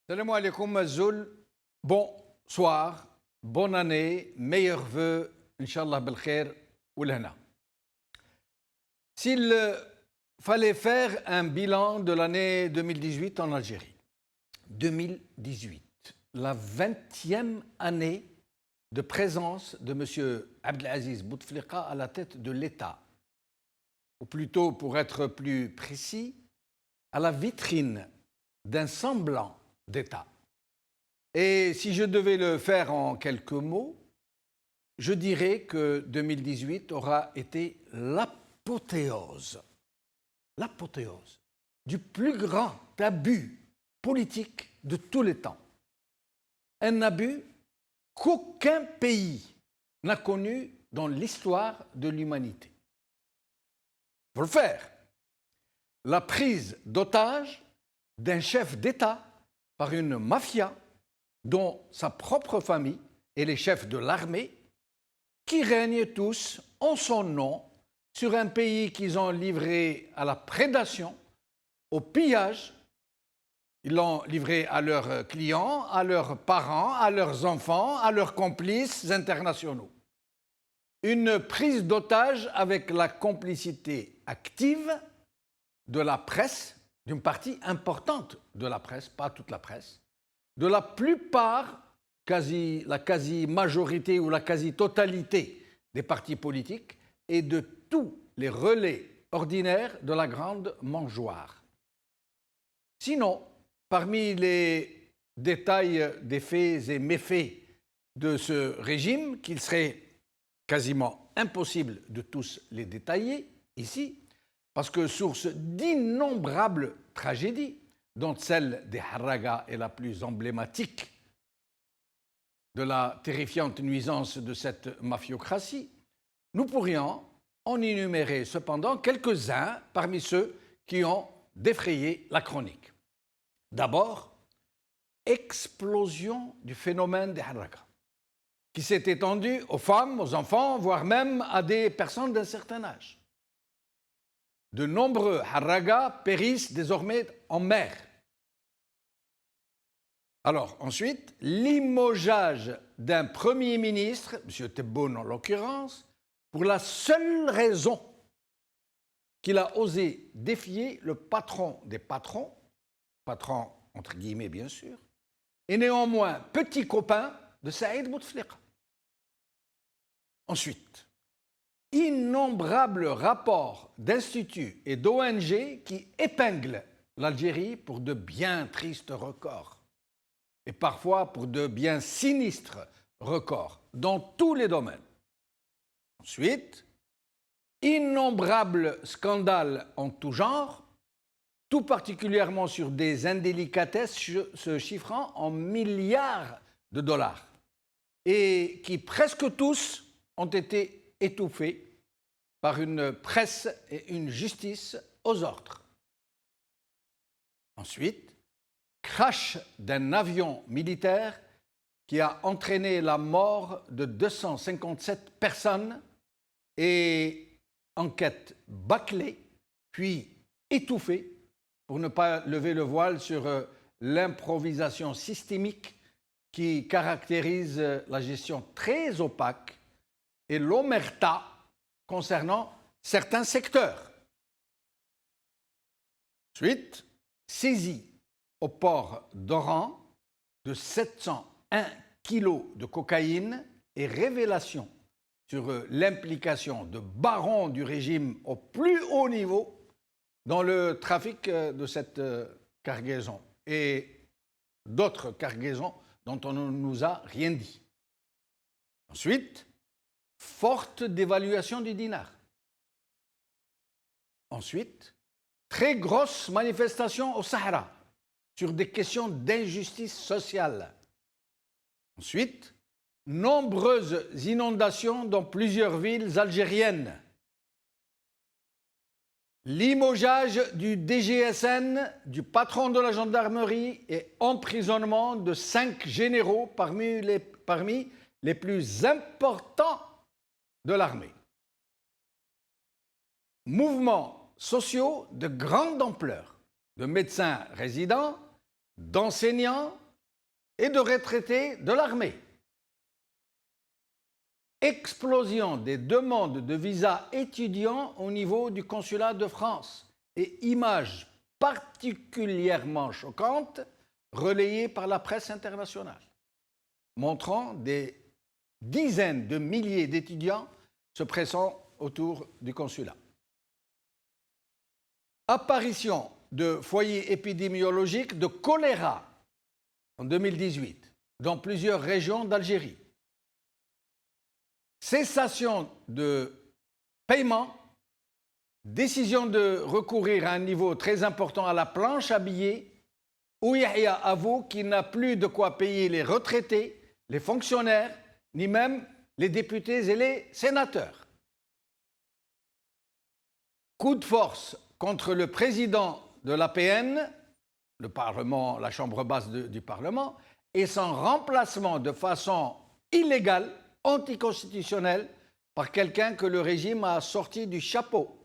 Salam alaikum Mazoul. Bonsoir, bonne année, meilleurs vœux, Inch'Allah Belkhair ou l'Hana. S'il fallait faire un bilan de l'année 2018 en Algérie, 2018, la 20e année de présence de M. Abdelaziz Bouteflika à la tête de l'État, ou plutôt, pour être plus précis, à la vitrine d'un semblant d'État. Et si je devais le faire en quelques mots, je dirais que 2018 aura été l'apothéose du plus grand abus politique de tous les temps. Un abus qu'aucun pays n'a connu dans l'histoire de l'humanité. Pour le faire, la prise d'otage d'un chef d'État par une mafia dont sa propre famille et les chefs de l'armée qui règnent tous en son nom sur un pays qu'ils ont livré à la prédation, au pillage. Ils l'ont livré à leurs clients, à leurs parents, à leurs enfants, à leurs complices internationaux. Une prise d'otage avec la complicité active de la presse, d'une partie importante de la presse, pas toute la presse, de la plupart, la quasi-majorité ou la quasi-totalité des partis politiques et de tous les relais ordinaires de la grande mangeoire. Sinon, parmi les détails des faits et méfaits de ce régime, qu'il serait quasiment impossible de tous les détailler ici, parce que source d'innombrables tragédies, dont celle des Harraga est la plus emblématique de la terrifiante nuisance de cette mafiocratie, nous pourrions en énumérer cependant quelques-uns parmi ceux qui ont défrayé la chronique. D'abord, explosion du phénomène des Harraga, qui s'est étendu aux femmes, aux enfants, voire même à des personnes d'un certain âge. De nombreux Harraga périssent désormais en mer. Alors, ensuite, limogeage d'un Premier ministre, M. Tebboune en l'occurrence, pour la seule raison qu'il a osé défier le patron des patrons, patron entre guillemets bien sûr, et néanmoins petit copain de Saïd Bouteflika. Ensuite, innombrables rapports d'instituts et d'ONG qui épinglent l'Algérie pour de bien tristes records et parfois pour de bien sinistres records dans tous les domaines. Ensuite, innombrables scandales en tout genre, tout particulièrement sur des indélicatesses se chiffrant en milliards de dollars et qui presque tous ont été étouffés par une presse et une justice aux ordres. Ensuite, crash d'un avion militaire qui a entraîné la mort de 257 personnes et enquête bâclée, puis étouffée, pour ne pas lever le voile sur l'improvisation systémique qui caractérise la gestion très opaque et l'omerta concernant certains secteurs. Ensuite, saisie au port d'Oran de 701 kilos de cocaïne et révélation sur l'implication de barons du régime au plus haut niveau dans le trafic de cette cargaison et d'autres cargaisons dont on ne nous a rien dit. Ensuite, forte dévaluation du dinar. Ensuite, très grosse manifestation au Sahara sur des questions d'injustice sociale. Ensuite, nombreuses inondations dans plusieurs villes algériennes. Limogeage du DGSN, du patron de la gendarmerie et emprisonnement de 5 généraux parmi les plus importants de l'armée. Mouvements sociaux de grande ampleur, de médecins résidents, d'enseignants et de retraités de l'armée. Explosion des demandes de visa étudiants au niveau du consulat de France et images particulièrement choquantes relayées par la presse internationale, montrant des dizaines de milliers d'étudiants se pressant autour du consulat. Apparition de foyers épidémiologiques de choléra en 2018 dans plusieurs régions d'Algérie. Cessation de paiement, décision de recourir à un niveau très important à la planche à billets, où Yahya avoue qu'il n'a plus de quoi payer les retraités, les fonctionnaires, ni même les députés et les sénateurs. Coup de force contre le président de l'APN, le Parlement, la chambre basse du Parlement, et son remplacement de façon illégale, anticonstitutionnelle, par quelqu'un que le régime a sorti du chapeau.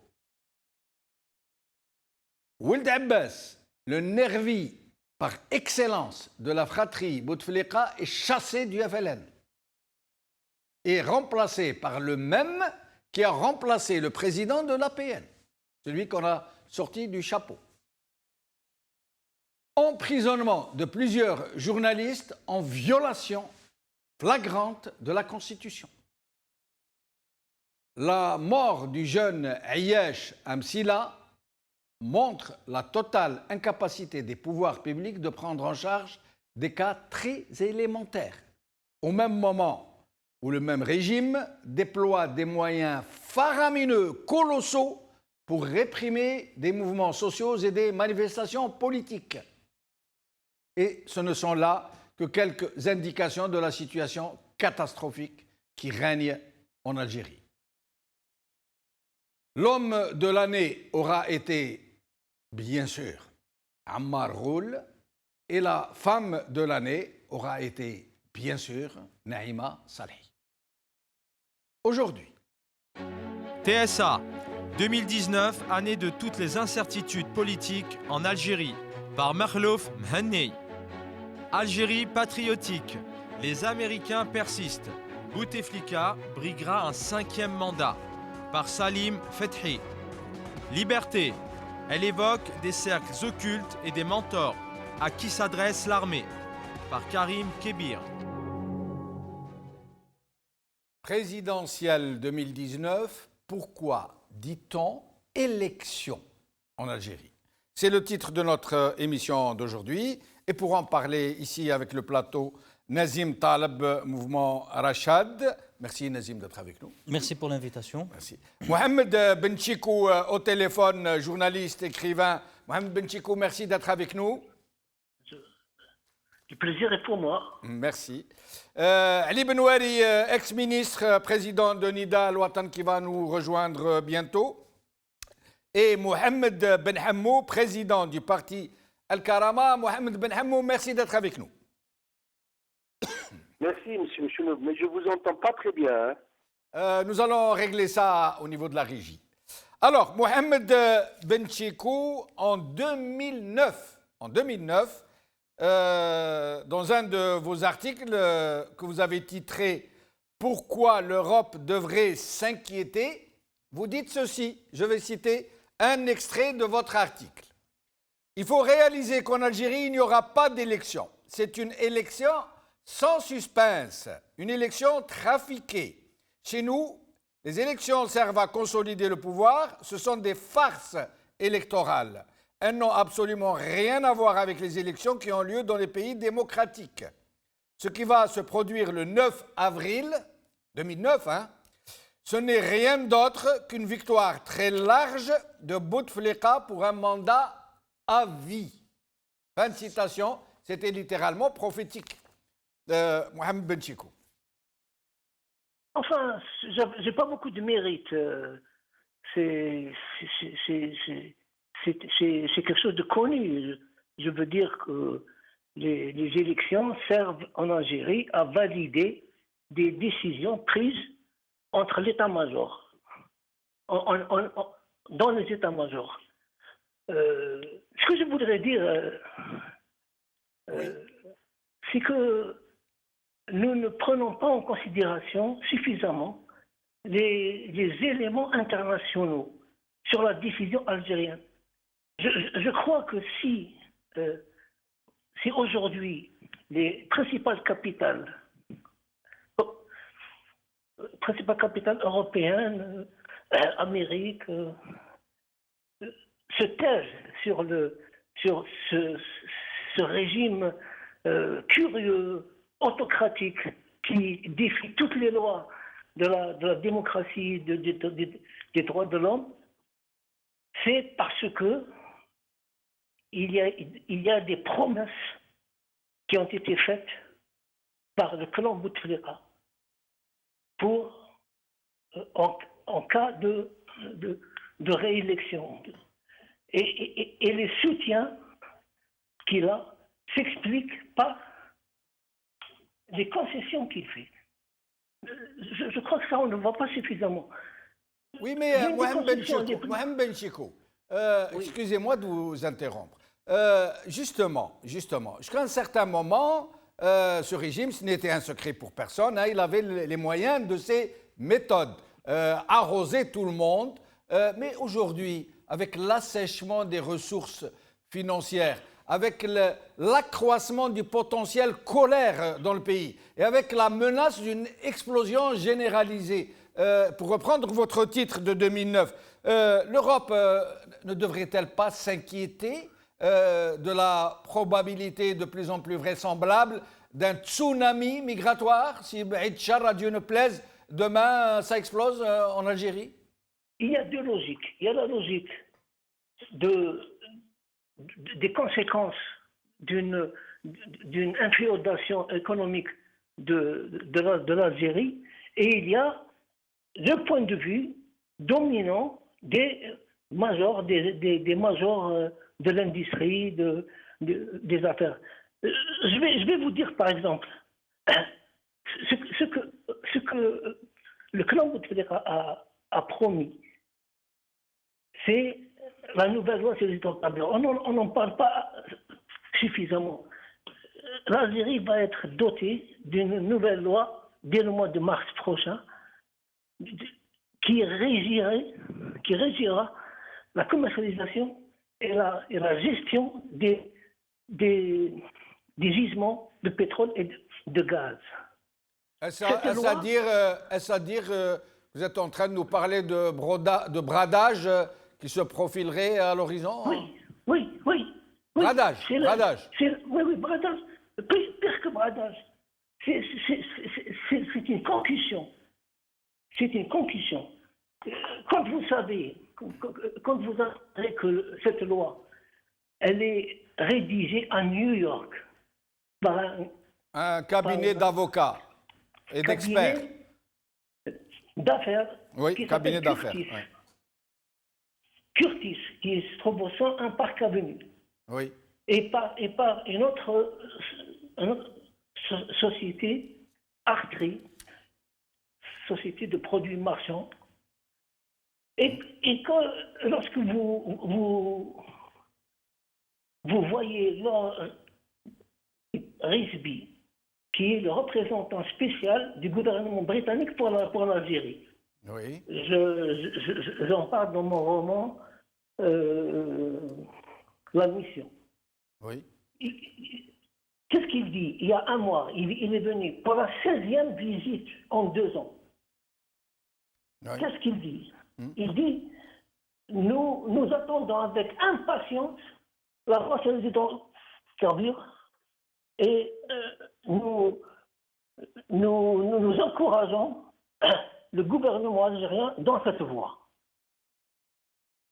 Ould Abbas, le nervi par excellence de la fratrie Bouteflika, est chassé du FLN et remplacé par le même qui a remplacé le président de l'APN, celui qu'on a sorti du chapeau. Emprisonnement de plusieurs journalistes en violation flagrante de la Constitution. La mort du jeune Ayesh Amsila montre la totale incapacité des pouvoirs publics de prendre en charge des cas très élémentaires, au même moment où le même régime déploie des moyens faramineux, colossaux, pour réprimer des mouvements sociaux et des manifestations politiques. Et ce ne sont là que quelques indications de la situation catastrophique qui règne en Algérie. L'homme de l'année aura été, bien sûr, Ammar Ghoul, et la femme de l'année aura été, bien sûr, Naïma Saleh. Aujourd'hui. TSA, 2019, année de toutes les incertitudes politiques en Algérie, par Makhlouf Mhanni. Algérie patriotique, les Américains persistent. Bouteflika briguera un 5e mandat, par Salim Fethi. Liberté, elle évoque des cercles occultes et des mentors. À qui s'adresse l'armée, par Karim Kébir. Présidentielle 2019, pourquoi dit-on élection en Algérie? C'est le titre de notre émission d'aujourd'hui. Et pour en parler ici avec le plateau, Nazim Taleb, mouvement Rachad. Merci Nazim d'être avec nous. Merci pour l'invitation. Merci. Mohamed Benchikou au téléphone, journaliste, écrivain. Mohamed Benchikou, merci d'être avec nous. Le plaisir est pour moi. Merci. Ali Benouari, ex-ministre, président de Nida Al-Watan, qui va nous rejoindre bientôt. Et Mohamed Ben Hammou, président du parti Al-Karama. Mohamed Ben Hammou, merci d'être avec nous. Merci, M. Mouchounoub, mais je ne vous entends pas très bien. Nous allons régler ça au niveau de la régie. Alors, Mohamed Benchikou, en 2009, dans un de vos articles que vous avez titré « Pourquoi l'Europe devrait s'inquiéter », vous dites ceci, je vais citer un extrait de votre article. « Il faut réaliser qu'en Algérie, il n'y aura pas d'élection. C'est une élection sans suspense, une élection trafiquée. Chez nous, les élections servent à consolider le pouvoir, ce sont des farces électorales. Elles n'ont absolument rien à voir avec les élections qui ont lieu dans les pays démocratiques. Ce qui va se produire le 9 avril 2009, ce n'est rien d'autre qu'une victoire très large de Bouteflika pour un mandat à vie. » Fin de citation, c'était littéralement prophétique de Mohamed Benchikou. Enfin, j'ai pas beaucoup de mérite. C'est quelque chose de connu. Je veux dire que les élections servent en Algérie à valider des décisions prises entre l'état-major, dans les états-majors. Ce que je voudrais dire, c'est que nous ne prenons pas en considération suffisamment les éléments internationaux sur la décision algérienne. Je crois que si aujourd'hui les principales capitales européennes, Amérique, se taisent sur ce régime curieux, autocratique, qui défie toutes les lois de la démocratie, des droits de l'homme, c'est parce que il y a des promesses qui ont été faites par le clan Bouteflika pour, en cas de réélection. Et les soutiens qu'il a s'expliquent par les concessions qu'il fait. Je crois que ça, on ne voit pas suffisamment. Oui, mais Mohamed Ben Chiko, excusez-moi de vous interrompre. Justement, jusqu'à un certain moment, ce régime, ce n'était un secret pour personne, hein, il avait les moyens de ses méthodes, arroser tout le monde. Mais aujourd'hui, avec l'assèchement des ressources financières, avec l'accroissement du potentiel colère dans le pays et avec la menace d'une explosion généralisée, pour reprendre votre titre de 2009, l'Europe ne devrait-elle pas s'inquiéter de la probabilité de plus en plus vraisemblable d'un tsunami migratoire? Si Baïd-Char, Dieu ne plaise, demain ça explose en Algérie? Il y a deux logiques. Il y a la logique des conséquences d'une inféodation économique de l'Algérie, et il y a le point de vue dominant des majors, des majors de l'industrie, des affaires. Je vais vous dire par exemple ce que le clan Bouteflika a promis. C'est la nouvelle loi sur les hydrocarbures. On n'en parle pas suffisamment. L'Algérie va être dotée d'une nouvelle loi dès le mois de mars prochain qui régira la commercialisation et la gestion des gisements de pétrole et de gaz. Est-ce à dire vous êtes en train de nous parler de bradage qui se profilerait à l'horizon? Oui. Bradage. Oui, bradage. Pire que bradage. C'est une concussion. C'est une concussion. Quand vous savez que cette loi, elle est rédigée à New York par un cabinet d'avocats et d'experts. D'affaires. Oui, cabinet d'affaires. Curtis, qui se trouve au 101 Park Avenue. Oui. Et par une autre société, Artri, société de produits marchands. Et lorsque vous voyez Risby, qui est le représentant spécial du gouvernement britannique pour l'Algérie. Oui. J'en parle dans mon roman La Mission. Oui. Qu'est-ce qu'il dit? Il y a un mois, il est venu pour la 16e visite en 2 ans. Oui. Qu'est-ce qu'il dit? Il dit, nous attendons avec impatience la loi sur les hydrocarbures et nous encourageons le gouvernement algérien dans cette voie.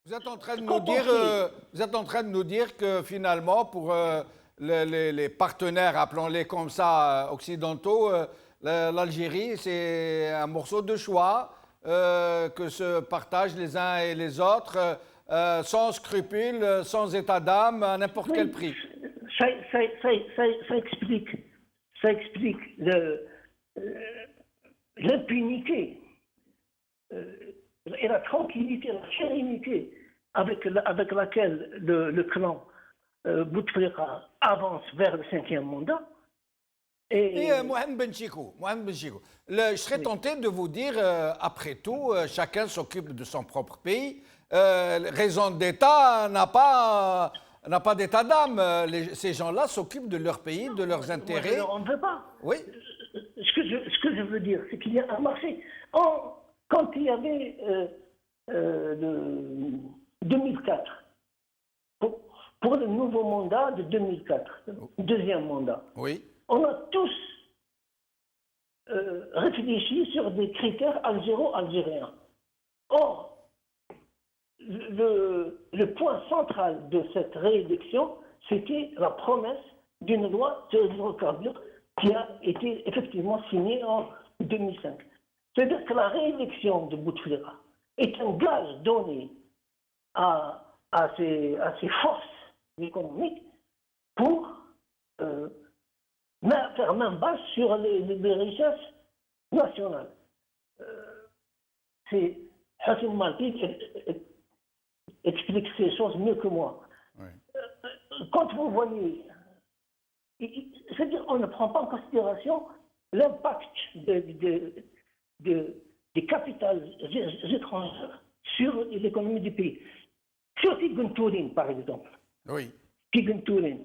Vous êtes en train de nous dire que finalement, pour les partenaires, appelons-les comme ça, occidentaux, l'Algérie, c'est un morceau de choix que se partagent les uns et les autres, sans scrupules, sans état d'âme, à n'importe quel prix. Ça explique l'impunité et la tranquillité, la sérénité avec laquelle le clan Bouteflika avance vers le 5e mandat. Et Mohamed Benchikou, je serais tenté de vous dire, après tout, chacun s'occupe de son propre pays. Raison d'État n'a pas d'état d'âme. Ces gens-là s'occupent de leur pays, de leurs intérêts. Moi, on ne veut pas. Oui. Ce que je veux dire, c'est qu'il y a un marché. Quand il y avait le 2004, pour le nouveau mandat de 2004, deuxième mandat, oui. On a tous réfléchi sur des critères algéro-algériens. Or, le point central de cette réélection, c'était la promesse d'une loi sur les hydrocarbures qui a été effectivement signée en 2005. C'est-à-dire que la réélection de Bouteflika est un gage donné à ces forces économiques pour faire main basse sur les richesses nationales. C'est Hassan Malki explique ces choses mieux que moi. Oui. Quand vous voyez, c'est-à-dire on ne prend pas en considération l'impact des capitales étrangères sur l'économie du pays. Sur Tigountouline, par exemple. Oui. Tigountouline.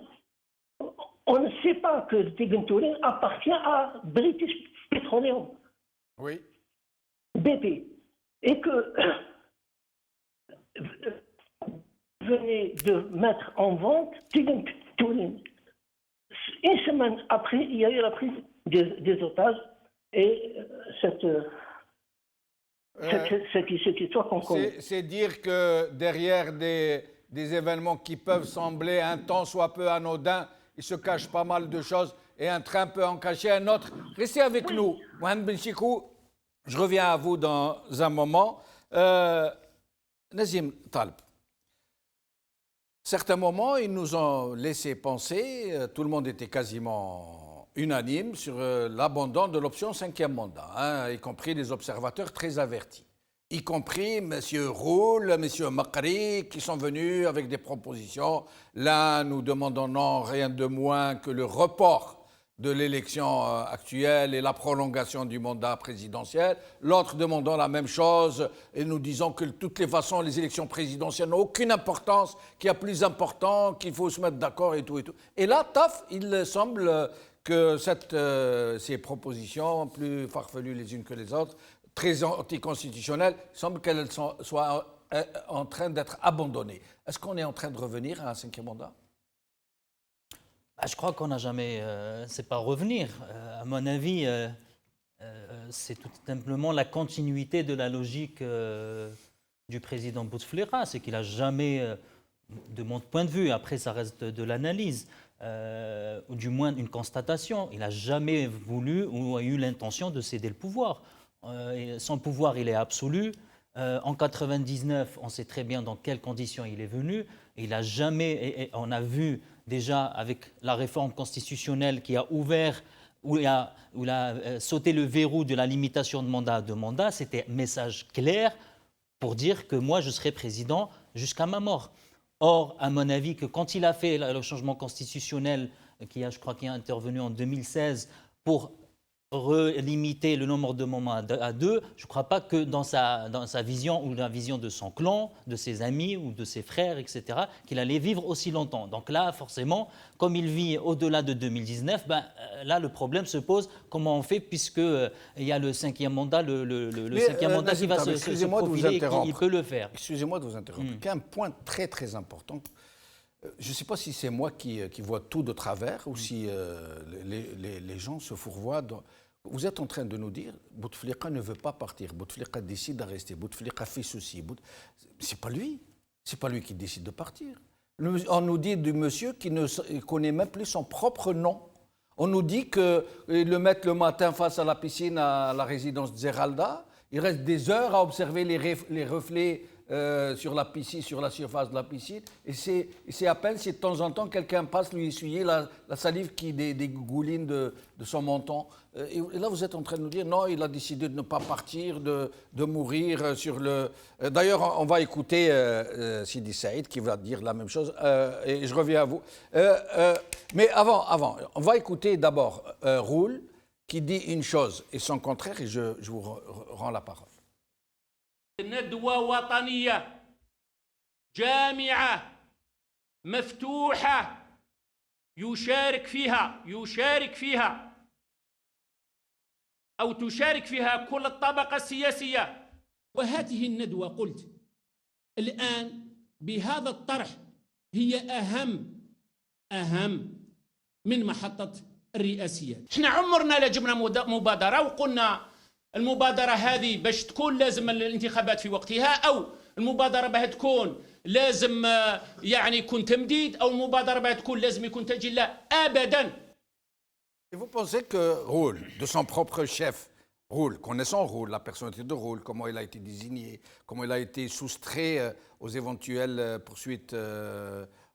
On ne sait pas que Tigountouline appartient à British Petroleum. Oui. BP. Et que venez de mettre en vente Tigountouline. Une semaine après, il y a eu la prise des otages et cette histoire qu'on connaît. C'est dire que derrière des événements qui peuvent sembler un temps soit peu anodins, il se cache pas mal de choses et un train peut en cacher un autre. Restez avec nous. Mohamed Benchikou, je reviens à vous dans un moment. Nazim Taleb, certains moments, ils nous ont laissé penser, tout le monde était quasiment unanime sur l'abandon de l'option 5e mandat, hein, y compris les observateurs très avertis, y compris M. Roul, M. Makri, qui sont venus avec des propositions. L'un nous demandant non, rien de moins que le report de l'élection actuelle et la prolongation du mandat présidentiel. L'autre demandant la même chose et nous disant que de toutes les façons, les élections présidentielles n'ont aucune importance, qu'il y a plus important, qu'il faut se mettre d'accord et tout et tout. Et là, taf, il semble que ces propositions, plus farfelues les unes que les autres, très anticonstitutionnelles, il semble qu'elles soient en train d'être abandonnées. Est-ce qu'on est en train de revenir à un 5e mandat ? Je crois qu'on n'a jamais. C'est pas revenir. À mon avis, c'est tout simplement la continuité de la logique du président Bouteflika. C'est qu'il n'a jamais, de mon point de vue, après ça reste de l'analyse, ou du moins une constatation, il n'a jamais voulu ou a eu l'intention de céder le pouvoir. Son pouvoir, il est absolu. En 1999, on sait très bien dans quelles conditions il est venu. Il n'a jamais. Et on a vu déjà avec la réforme constitutionnelle qui a ouvert, où il a sauté le verrou de la limitation de mandat à 2 mandats, c'était un message clair pour dire que moi je serai président jusqu'à ma mort. Or, à mon avis, que quand il a fait le changement constitutionnel, je crois qu'il est intervenu en 2016, pour relimiter le nombre de mandats à 2, je ne crois pas que dans sa vision ou la vision de son clan, de ses amis ou de ses frères, etc., qu'il allait vivre aussi longtemps. Donc là, forcément, comme il vit au-delà de 2019, là, le problème se pose, comment on fait, puisqu'il y a le 5e mandat, le 5e mandat qui va se profiler et qui peut le faire. Excusez-moi de vous interrompre. Il y a un point très, très important. Je ne sais pas si c'est moi qui vois tout de travers ou si les gens se fourvoient. Vous êtes en train de nous dire Bouteflika ne veut pas partir, Bouteflika décide de rester, Bouteflika fait ceci. C'est pas lui. C'est pas lui qui décide de partir. On nous dit du monsieur qui ne connaît même plus son propre nom. On nous dit qu'ils le mettent le matin face à la piscine à la résidence de Zeralda. Il reste des heures à observer les reflets sur la piscine, sur la surface de la piscine, et c'est à peine si de temps en temps quelqu'un passe lui essuyer la salive qui dégouline de son menton. Et là, vous êtes en train de nous dire, non, il a décidé de ne pas partir, de mourir sur le... D'ailleurs, on va écouter Sidi Saïd qui va dire la même chose, et je reviens à vous. Mais avant, on va écouter d'abord Roul, qui dit une chose et son contraire, et je vous rends la parole. ندوة وطنية جامعة مفتوحة يشارك فيها أو تشارك فيها كل الطبقة السياسية. وهذه الندوة قلت الآن بهذا الطرح هي أهم من محطة الرئاسيات. احنا عمرنا لا جبنا مبادرة وقلنا المبادرة هذه باش تكون لازم الانتخابات في وقتها، أو المبادرة باه تكون لازم يعني يكون تمديد، أو المبادرة باه تكون لازم يكون تأجيل. لا أبدا. Et vous pensez que Roul, de son propre chef, Roul, connaissant Roul, la personnalité de Roul, comment il a été désigné, comment il a été soustrait aux éventuelles poursuites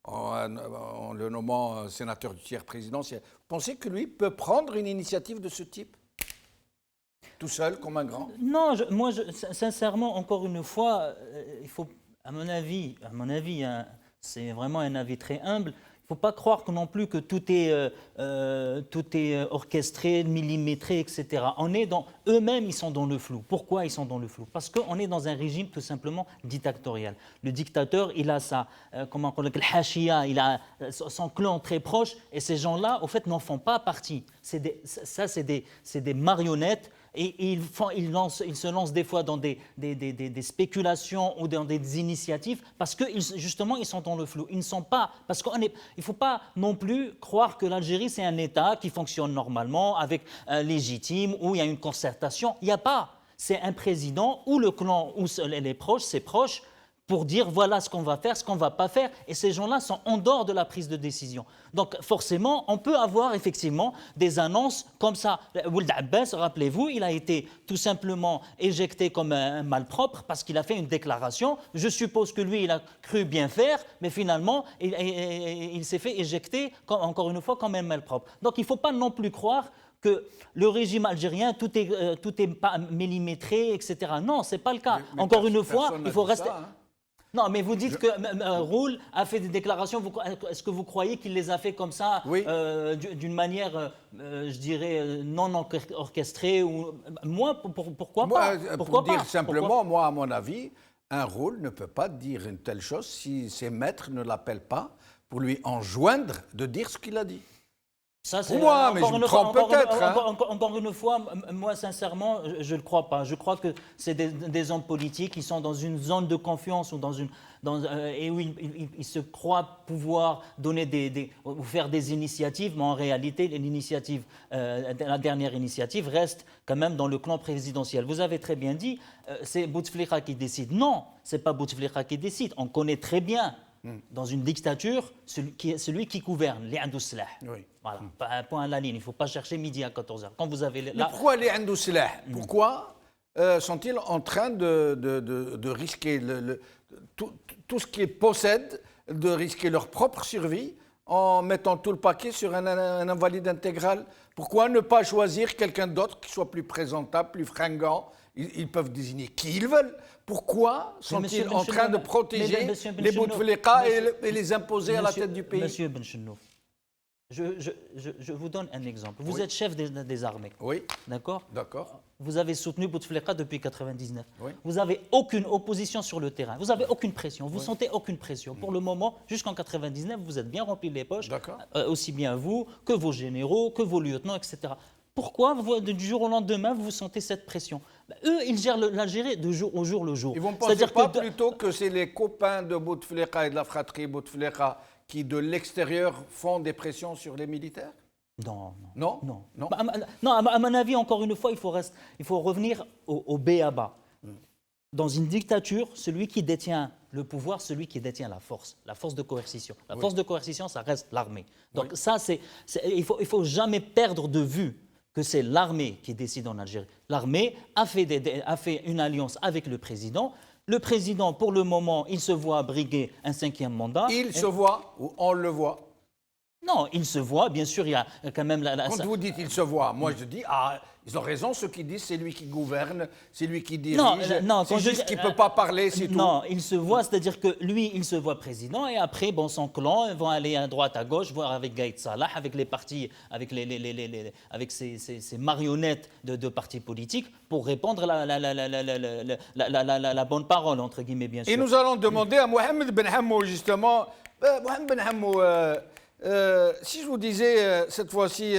en le nommant sénateur du tiers présidentiel, vous pensez que lui peut prendre une initiative de ce type ? Tout seul, comme un grand? Non, sincèrement, encore une fois, il faut, à mon avis, hein, c'est vraiment un avis très humble. Il ne faut pas croire que non plus que tout est orchestré, millimétré, etc. Eux-mêmes, ils sont dans le flou. Pourquoi ils sont dans le flou? Parce qu'on est dans un régime tout simplement dictatorial. Le dictateur, il a il a son clan très proche, et ces gens-là, au fait, n'en font pas partie. C'est des marionnettes. Et ils se lancent des fois dans des spéculations ou dans des initiatives parce que justement ils sont dans le flou. Ils ne sont pas, parce qu'il ne faut pas non plus croire que l'Algérie c'est un État qui fonctionne normalement, avec légitime, où il y a une concertation. Il n'y a pas. C'est un président ou le clan ou les proches, ses proches, pour dire voilà ce qu'on va faire, ce qu'on ne va pas faire. Et ces gens-là sont en dehors de la prise de décision. Donc forcément, on peut avoir effectivement des annonces comme ça. Ould Abbas, rappelez-vous, il a été tout simplement éjecté comme un malpropre parce qu'il a fait une déclaration. Je suppose que lui, il a cru bien faire, mais finalement, il s'est fait éjecter, encore une fois, comme un malpropre. Donc il ne faut pas non plus croire que le régime algérien, tout est pas millimétré, etc. Non, ce n'est pas le cas. Mais encore une fois, il faut rester... Ça, hein. Non, mais vous dites que Roul a fait des déclarations. Est-ce que vous croyez qu'il les a fait comme ça, oui. d'une manière, je dirais, non orchestrée ou... Moi, pourquoi pas? Pour dire simplement, moi, à mon avis, un Roul ne peut pas dire une telle chose si ses maîtres ne l'appellent pas pour lui enjoindre de dire ce qu'il a dit. Ça, pour moi, mais je me trompe peut-être. Encore une fois, moi, sincèrement, je ne le crois pas. Je crois que c'est des hommes politiques qui sont dans une zone de confiance ou et où ils se croient pouvoir donner ou faire des initiatives, mais en réalité, la dernière initiative reste quand même dans le clan présidentiel. Vous avez très bien dit, c'est Bouteflika qui décide. Non, ce n'est pas Bouteflika qui décide. On connaît très bien. Dans une dictature, celui qui gouverne, les Andousslah. Oui. Voilà, un point à la ligne. Il ne faut pas chercher midi à 14h. Quand vous avez là... Mais pourquoi les Andousslah? Pourquoi sont-ils en train de risquer tout ce qu'ils possèdent, de risquer leur propre survie en mettant tout le paquet sur un invalide intégral? Pourquoi ne pas choisir quelqu'un d'autre qui soit plus présentable, plus fringant? Ils peuvent désigner qui ils veulent. Pourquoi sont-ils en train de protéger les Bouteflika et les imposer à la tête du pays? Monsieur Benchenouf, je vous donne un exemple. Vous êtes chef des armées. Oui. D'accord? D'accord. Vous avez soutenu Bouteflika depuis 1999. Oui. Vous n'avez aucune opposition sur le terrain. Vous n'avez aucune pression. Vous ne sentez aucune pression. Pour le moment, jusqu'en 1999, vous êtes bien rempli les poches. Aussi bien vous que vos généraux, que vos lieutenants, etc. Pourquoi, du jour au lendemain, vous sentez cette pression? Eux, ils gèrent l'Algérie de jour au jour le jour. Et vous ne pensez pas plutôt que c'est les copains de Bouteflika et de la fratrie Bouteflika qui, de l'extérieur, font des pressions sur les militaires? Non. Non, à mon avis, encore une fois, il faut revenir au b.a.-ba. Dans une dictature, celui qui détient le pouvoir, celui qui détient la force de coercition. La force de coercition, ça reste l'armée. Donc ça, il faut jamais perdre de vue que c'est l'armée qui décide en Algérie. L'armée a fait une alliance avec le président. Le président, pour le moment, il se voit briguer un 5e mandat. Il se voit ou on le voit? Non, il se voit, bien sûr, il y a quand même... Quand vous dites il se voit, moi je dis, ils ont raison, ceux qui disent c'est lui qui gouverne, c'est lui qui dirige, non, c'est juste qu'il ne peut pas parler, c'est tout. Non, il se voit, c'est-à-dire que lui, il se voit président, et après, bon, son clan, ils vont aller à droite, à gauche, voir avec Gaïd Salah, avec les partis, avec, avec ces marionnettes de partis politiques, pour répondre la bonne parole, entre guillemets, bien sûr. Et nous allons demander à Mohamed Ben Hammou, justement, Mohamed Ben Hammou, si je vous disais cette fois-ci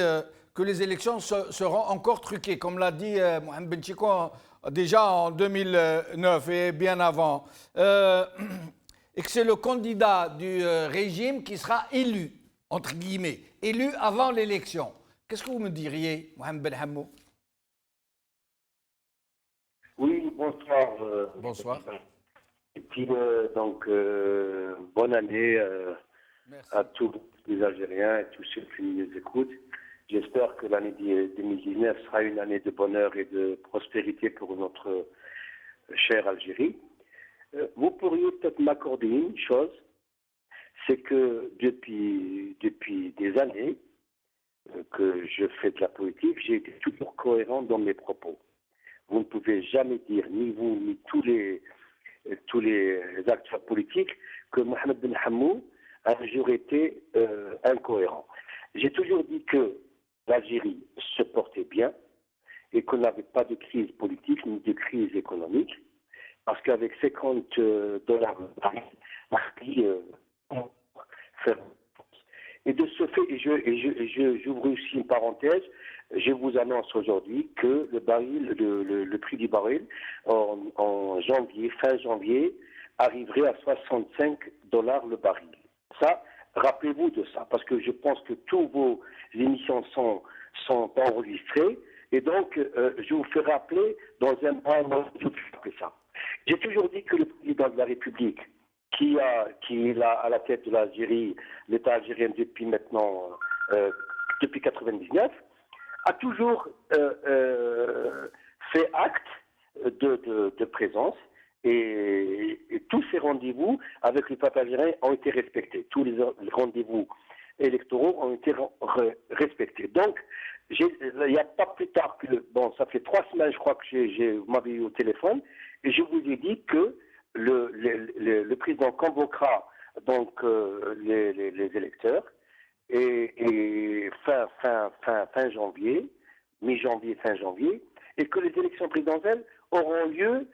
que les élections seront encore truquées, comme l'a dit Mohamed Ben Chiko déjà en 2009 et bien avant, et que c'est le candidat du régime qui sera élu, entre guillemets, élu avant l'élection, qu'est-ce que vous me diriez, Mohamed Ben Hammou? Oui, bonsoir. Bonsoir. Et puis, bonne année à tous les Algériens et tous ceux qui nous écoutent. J'espère que l'année 2019 sera une année de bonheur et de prospérité pour notre chère Algérie. Vous pourriez peut-être m'accorder une chose, c'est que depuis des années que je fais de la politique, j'ai été toujours cohérent dans mes propos. Vous ne pouvez jamais dire, ni vous, ni tous les acteurs politiques, que Mohamed Ben Hammou a toujours été incohérent. J'ai toujours dit que l'Algérie se portait bien et qu'on n'avait pas de crise politique ni de crise économique, parce qu'avec 50 dollars par pays, et de ce fait, j'ouvre aussi une parenthèse, je vous annonce aujourd'hui que le prix du baril en janvier, fin janvier, arriverait à 65 dollars le baril. Ça, rappelez-vous de ça, parce que je pense que toutes vos émissions sont enregistrées, et donc je vous fais rappeler dans un mois, je vous fais rappeler ça. J'ai toujours dit que le président de la République, qui est là à la tête de l'Algérie, l'État algérien depuis maintenant, depuis 1999, a toujours fait acte de présence. Et tous ces rendez-vous avec le peuple algérien ont été respectés. Tous les rendez-vous électoraux ont été respectés. Donc, il n'y a pas plus tard que... Bon, ça fait 3 semaines, je crois que vous m'avez eu au téléphone, et je vous ai dit que le président convoquera donc les électeurs et fin janvier, mi-janvier, fin janvier, et que les élections présidentielles auront lieu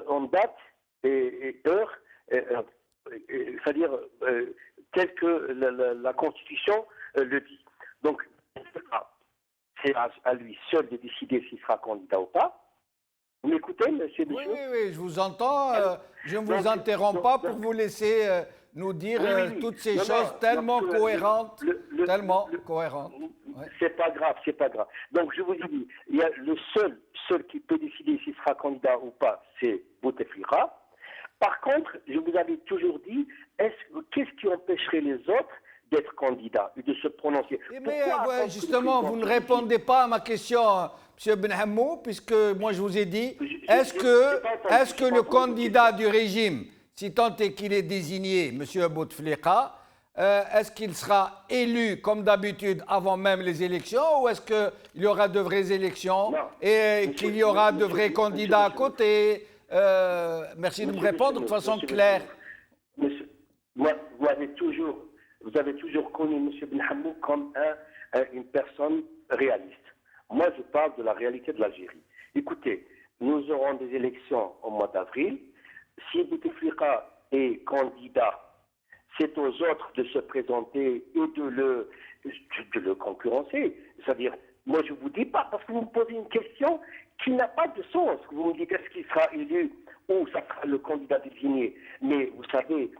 en date et heure, c'est-à-dire telle que la Constitution le dit. Donc, c'est à lui seul de décider s'il sera candidat ou pas. Vous m'écoutez, monsieur Bichot? Oui, je vous entends. Je ne vous interromps pas pour vous laisser nous dire toutes ces choses tellement cohérentes. Tellement cohérentes. Ouais. C'est pas grave. Donc, je vous ai dit, il y a le seul qui peut décider s'il sera candidat ou pas, c'est Bouteflika. Par contre, je vous avais toujours dit, qu'est-ce qui empêcherait les autres d'être candidats et de se prononcer? Mais justement, vous ne répondez pas à ma question, M. Ben Hammou, puisque moi je vous ai dit, est-ce que le candidat du régime, si tant est qu'il est désigné, M. Bouteflika, est-ce qu'il sera élu comme d'habitude avant même les élections, ou est-ce qu'il y aura de vraies élections et qu'il y aura de vrais candidats à côté? Merci de me répondre de façon claire. Monsieur, vous avez toujours connu M. Ben Hammou comme une personne réaliste. Moi, je parle de la réalité de l'Algérie. Écoutez, nous aurons des élections au mois d'avril. Si Bouteflika est candidat, c'est aux autres de se présenter et de le concurrencer. C'est-à-dire, moi, je ne vous dis pas, parce que vous me posez une question qui n'a pas de sens. Vous me dites est-ce qu'il sera élu ou ça sera le candidat désigné. Mais vous savez...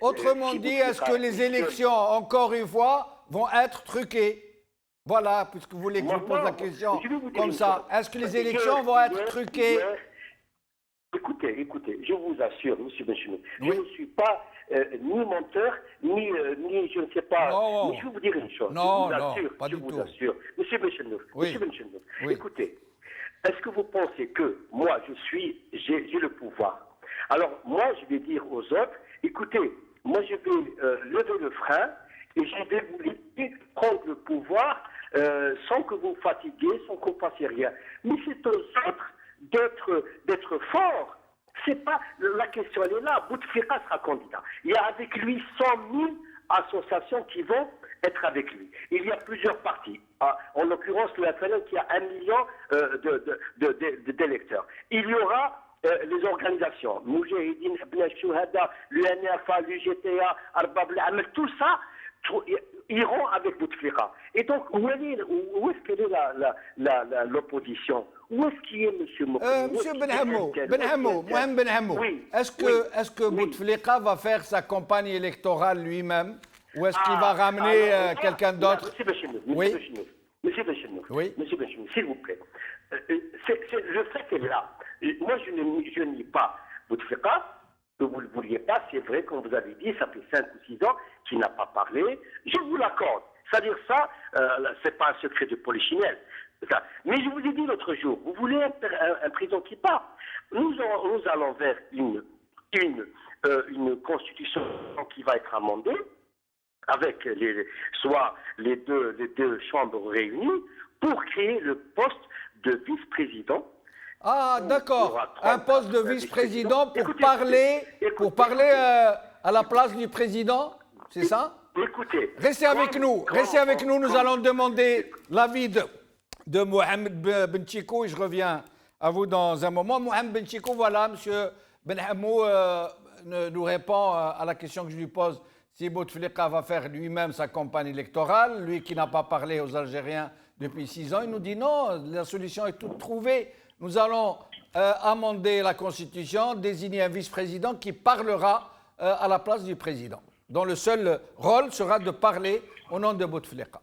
Autrement dit, est-ce que les élections, encore une fois, vont être truquées? Voilà, puisque vous voulez que je vous pose la question comme ça. Est-ce que les élections vont être truquées? Écoutez, je vous assure, M. Benchimou, je ne suis pas ni menteur, ni je ne sais pas. Non. Mais je vais vous dire une chose. Non, pas je du vous tout. assure. M. Benchimou, Oui. Écoutez, est-ce que vous pensez que moi, j'ai le pouvoir? Alors, moi, je vais dire aux autres, écoutez, moi, je vais lever le frein et je vais vous laisser prendre le pouvoir sans que vous fatiguez, sans qu'on fasse rien. Mais c'est aux autres d'être forts. C'est pas, la question, elle est là. Bouteflika sera candidat. Il y a avec lui 100 000 associations qui vont être avec lui. Il y a plusieurs partis. En l'occurrence, le FLN qui a 1 million d'électeurs. Il y aura les organisations, Moujahidine, Ibn Chouhada, l'UNFA, l'UGTA, Arbab al-Amal, tout ça iront avec Bouteflika. Et donc, où est-ce qu'elle est l'opposition? Où est-ce qu'il est M. Mokhtar? Monsieur Mohamed Benhamou, oui, est-ce que Bouteflika va faire sa campagne électorale lui-même ou est-ce qu'il va ramener quelqu'un d'autre? Monsieur Benchenouf, s'il vous plaît. Le fait est là. Moi, je nie pas Bouteflika, que vous ne le vouliez pas, c'est vrai, comme vous avez dit, ça fait 5 ou 6 ans qu'il n'a pas parlé. Je vous l'accorde. C'est-à-dire ça, c'est pas un secret de polichinelle. Mais je vous ai dit l'autre jour, vous voulez un président qui part. Nous allons vers une constitution qui va être amendée, avec soit les deux chambres réunies, pour créer le poste de vice-président. Ah, d'accord. Un poste de vice-président pour parler à la place du président, c'est ça? Écoutez. Restez avec nous, nous allons demander l'avis de Mohamed Benchiko et je reviens à vous dans un moment. Mohamed Benchiko, voilà, M. Benhamou nous répond à la question que je lui pose, si Bouteflika va faire lui-même sa campagne électorale, lui qui n'a pas parlé aux Algériens depuis 6 ans, il nous dit non, la solution est toute trouvée. Nous allons amender la Constitution, désigner un vice-président qui parlera à la place du président, dont le seul rôle sera de parler au nom de Bouteflika.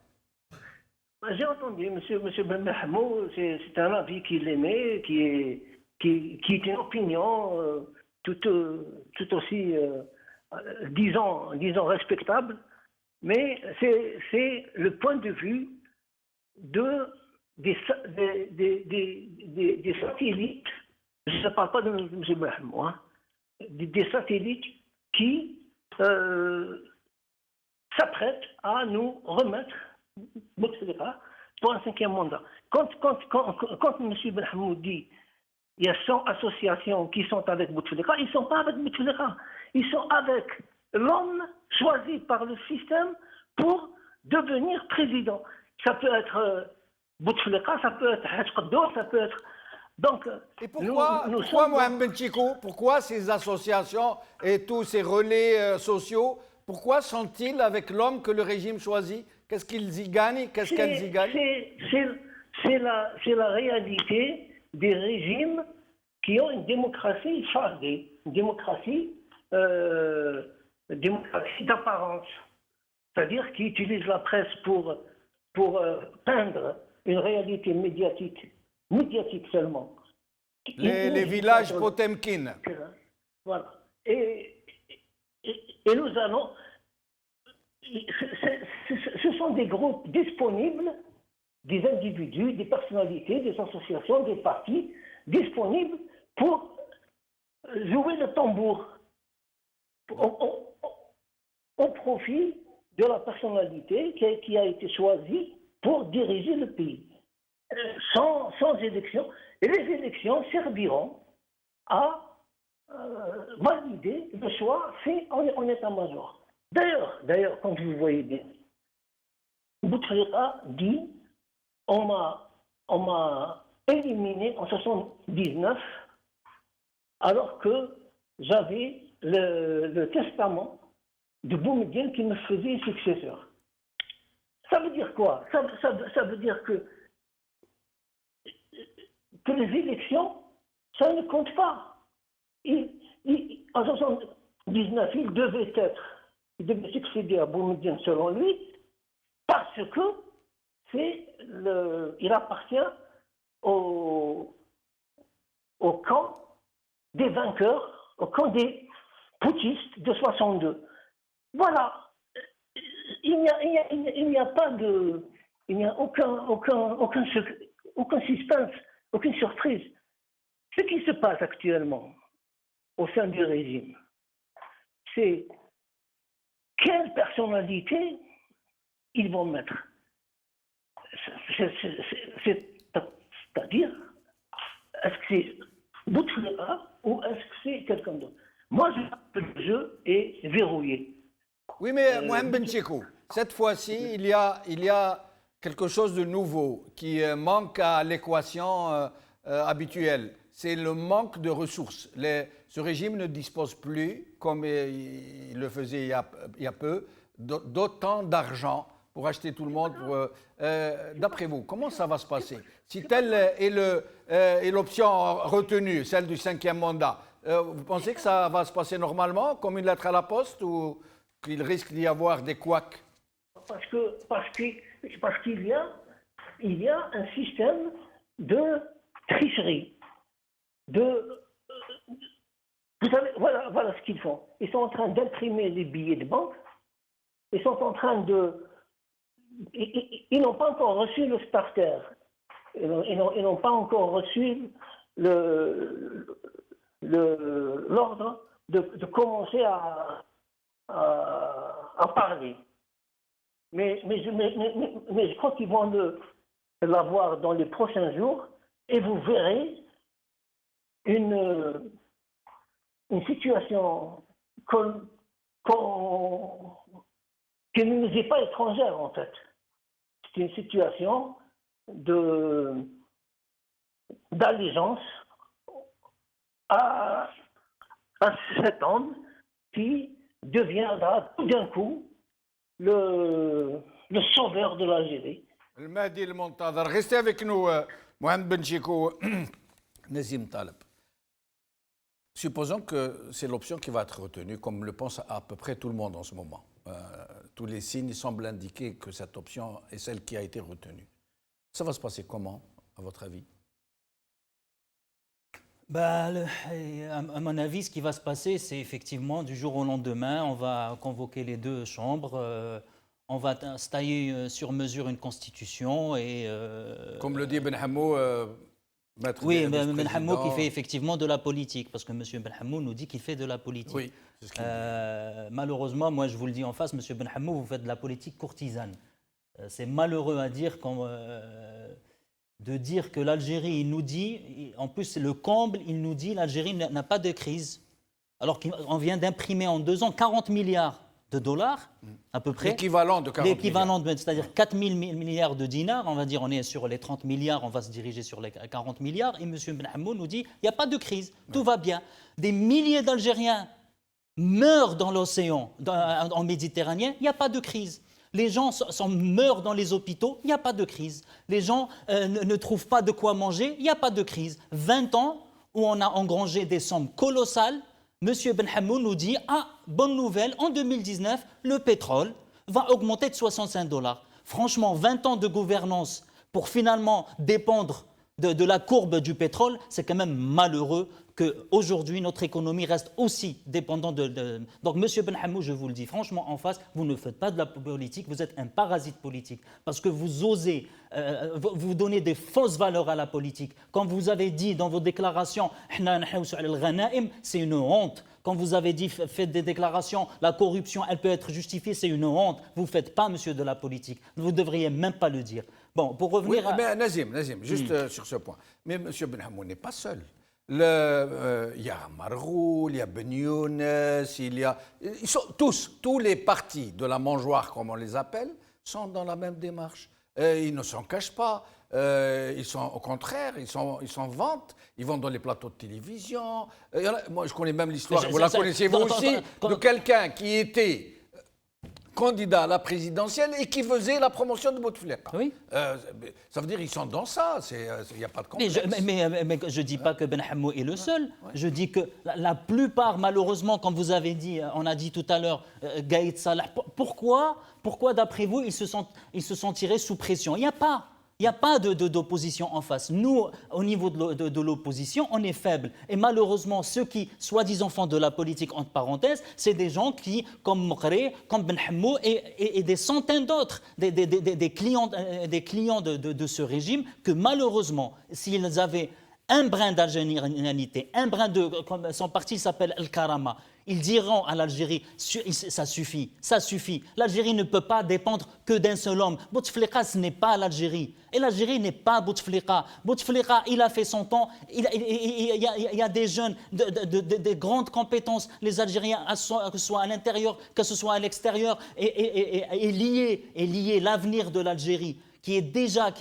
J'ai entendu, monsieur Ben Mahmoud, c'est un avis qu'il aimait, qui est une opinion tout aussi, disons, respectable, mais c'est le point de vue des satellites, je ne parle pas de M. Mahmoud, hein, des satellites qui s'apprêtent à nous remettre Bouteflika pour un 5e mandat. Quand M. Benhamou dit il y a 100 associations qui sont avec Bouteflika, ils ne sont pas avec Bouteflika. Ils sont avec l'homme choisi par le système pour devenir président. Ça peut être Bouteflika, ça peut être Hachqaddo, ça peut être... Donc, et pourquoi Mohamed Benchiko, pourquoi ces associations et tous ces relais sociaux, pourquoi sont-ils avec l'homme que le régime choisit? Qu'est-ce qu'ils y gagnent? Qu'est-ce qu'elles y gagnent? C'est la réalité des régimes qui ont une démocratie fardée, une démocratie d'apparence, c'est-à-dire qui utilisent la presse pour peindre une réalité médiatique seulement. Les villages Potemkin. Voilà. Et nous allons... Ce sont des groupes disponibles, des individus, des personnalités, des associations, des partis disponibles pour jouer le tambour au profit de la personnalité qui a été choisie pour diriger le pays. Sans élection. Et les élections serviront à valider le choix fait en état-major. D'ailleurs, quand vous voyez bien, Bouteflika dit on m'a éliminé en 1979 alors que j'avais le testament de Boumediene qui me faisait successeur. Ça veut dire quoi? Ça veut dire que les élections, ça ne compte pas. En 1979, il devait succéder à Boumediene selon lui, parce que il appartient au camp des vainqueurs, au camp des putschistes de 62. Voilà. Il n'y a pas de... Il n'y a aucun suspense, aucune surprise. Ce qui se passe actuellement, au sein du régime, c'est quelle personnalité ils vont mettre. C'est-à-dire, est-ce que c'est Bouteflika ou est-ce que c'est quelqu'un d'autre? Moi, je pense que le jeu est verrouillé. Oui, mais Mohamed Benchekou, cette fois-ci, il y a quelque chose de nouveau qui manque à l'équation habituelle. C'est le manque de ressources. Ce régime ne dispose plus, comme il le faisait il y a peu, d'autant d'argent pour acheter tout le monde. D'après vous, comment ça va se passer? Si telle est l'option retenue, celle du 5e mandat, vous pensez que ça va se passer normalement, comme une lettre à la poste, ou qu'il risque d'y avoir des couacs? Parce qu'il y a un système de tricherie. Vous savez, voilà ce qu'ils font. Ils sont en train d'imprimer les billets de banque. Ils sont en train de... Ils n'ont pas encore reçu le starter. Ils n'ont pas encore reçu l'ordre de commencer à parler. Mais je crois qu'ils vont l'avoir dans les prochains jours et vous verrez une situation qui ne nous est pas étrangère en fait. C'est une situation d'allégeance à cet homme qui deviendra tout d'un coup le sauveur de l'Algérie. Le Mahdi el-Montadar. Restez avec nous, Mohamed Benchekou, Nazim Taleb. Supposons que c'est l'option qui va être retenue, comme le pense à peu près tout le monde en ce moment. Tous les signes semblent indiquer que cette option est celle qui a été retenue. Ça va se passer comment, à votre avis? À mon avis, ce qui va se passer, c'est effectivement du jour au lendemain, on va convoquer les deux chambres, on va tailler sur mesure une constitution et... Comme le dit Ben Hammou, oui, Ben Hammou qui fait effectivement de la politique, parce que M. Ben Hammou nous dit qu'il fait de la politique. Oui, c'est ce qu'il dit. Malheureusement, moi je vous le dis en face, M. Ben Hammou, vous faites de la politique courtisane. C'est malheureux à dire de dire que l'Algérie, il nous dit, en plus c'est le comble, il nous dit l'Algérie n'a pas de crise, alors qu'on vient d'imprimer en 2 ans 40 milliards de dollars, à peu près. L'équivalent de 40 milliards. C'est-à-dire 4 000 milliards de dinars, on va dire, on est sur les 30 milliards, on va se diriger sur les 40 milliards, et M. Ben Hammou nous dit, il n'y a pas de crise, tout va bien. Des milliers d'Algériens meurent dans l'océan, en Méditerranée, il n'y a pas de crise. Les gens meurent dans les hôpitaux, il n'y a pas de crise. Les gens ne trouvent pas de quoi manger, il n'y a pas de crise. 20 ans où on a engrangé des sommes colossales, M. Ben Hammou nous dit « Ah, bonne nouvelle, en 2019, le pétrole va augmenter de $65. » Franchement, 20 ans de gouvernance pour finalement dépendre de la courbe du pétrole, c'est quand même malheureux qu'aujourd'hui notre économie reste aussi dépendante Donc M. Ben Hammou, je vous le dis franchement en face, vous ne faites pas de la politique, vous êtes un parasite politique parce que vous osez vous donner des fausses valeurs à la politique. Quand vous avez dit dans vos déclarations c'est une honte. Quand vous avez dit, faites des déclarations, la corruption, elle peut être justifiée, c'est une honte. Vous ne faites pas, monsieur, de la politique. Vous ne devriez même pas le dire. Bon, pour revenir à... Mais Nazim, juste sur ce point. Mais monsieur Ben Hammou n'est pas seul. Il y a Marroul, il y a Ben Younes, ils sont tous les partis de la mangeoire, comme on les appelle, sont dans la même démarche. Ils ne s'en cachent pas. Ils sont au contraire, ils s'en vantent, ils vont dans les plateaux de télévision. Moi, je connais même l'histoire, vous la connaissez vous aussi, de quelqu'un qui était candidat à la présidentielle et qui faisait la promotion de Bouteflika. Oui. Ça veut dire qu'ils sont dans ça, il n'y a pas de complexe. Mais je ne dis pas que Ben Hammou est le seul. Je dis que la plupart, malheureusement, comme vous avez dit, on a dit tout à l'heure, Gaïd Salah, pourquoi d'après vous, ils se sentiraient sous pression? Il n'y a pas. Il n'y a pas d'opposition en face. Nous, au niveau de l'opposition, on est faible. Et malheureusement, ceux qui, soi-disant, font de la politique, entre parenthèses, c'est des gens qui, comme Mokhré, comme Ben Hammou et des centaines d'autres, des clients de ce régime, que malheureusement, s'ils avaient un brin d'algérianité, un brin de... Comme son parti s'appelle El Karama. Ils diront à l'Algérie, ça suffit, ça suffit. L'Algérie ne peut pas dépendre que d'un seul homme. Bouteflika, ce n'est pas l'Algérie. Et l'Algérie n'est pas Bouteflika. Bouteflika, il a fait son temps. Il y a des jeunes de grandes compétences. Les Algériens, que ce soit à l'intérieur, que ce soit à l'extérieur, et lier l'avenir de l'Algérie, qui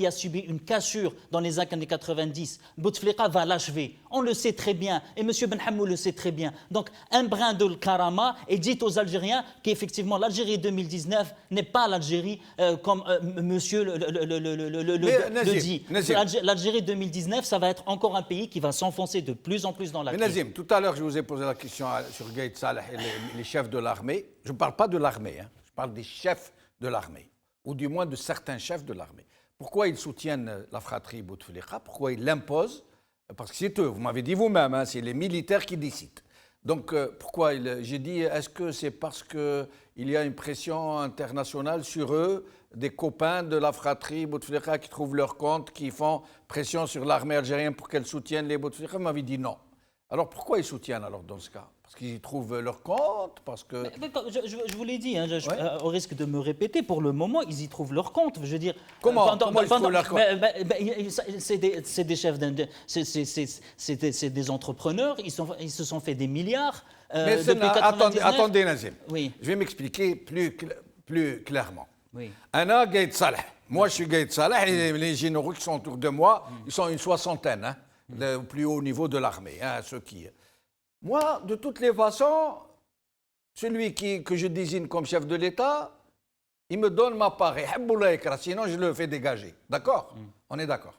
a subi une cassure dans les années 90. Bouteflika va l'achever. On le sait très bien. Et M. Benhamou le sait très bien. Donc, un brin de Karama et dites aux Algériens qu'effectivement, l'Algérie 2019 n'est pas l'Algérie comme monsieur le dit. L'Algérie 2019, ça va être encore un pays qui va s'enfoncer de plus en plus dans la crise. Nazim, tout à l'heure, je vous ai posé la question sur Gaïd Salah et les chefs de l'armée. Je ne parle pas de l'armée, hein. Je parle des chefs de l'armée, ou du moins de certains chefs de l'armée. Pourquoi ils soutiennent la fratrie Bouteflika? Pourquoi ils l'imposent? Parce que c'est eux, vous m'avez dit vous-même, hein, c'est les militaires qui décident. Donc pourquoi j'ai dit, est-ce que c'est parce qu'il y a une pression internationale sur eux, des copains de la fratrie Bouteflika qui trouvent leur compte, qui font pression sur l'armée algérienne pour qu'elle soutienne les Bouteflika? Vous m'avez dit non. Alors pourquoi ils soutiennent alors dans ce cas? Parce qu'ils y trouvent leur compte, parce que... Je vous l'ai dit, hein, au risque de me répéter, pour le moment, ils y trouvent leur compte. Je veux dire, comment ils trouvent leur compte? C'est des chefs, c'est des entrepreneurs. Ils se sont fait des milliards depuis 99. Attendez, Nazim. Oui. Je vais m'expliquer plus clairement. Oui. Anna Gaïd Salah. Moi, je suis Gaïd Salah et les généraux qui sont autour de moi, ils sont une soixantaine, hein, le plus haut niveau de l'armée, hein, ceux qui... Moi, de toutes les façons, celui que je désigne comme chef de l'État, il me donne ma part. Sinon, je le fais dégager. D'accord? On est d'accord.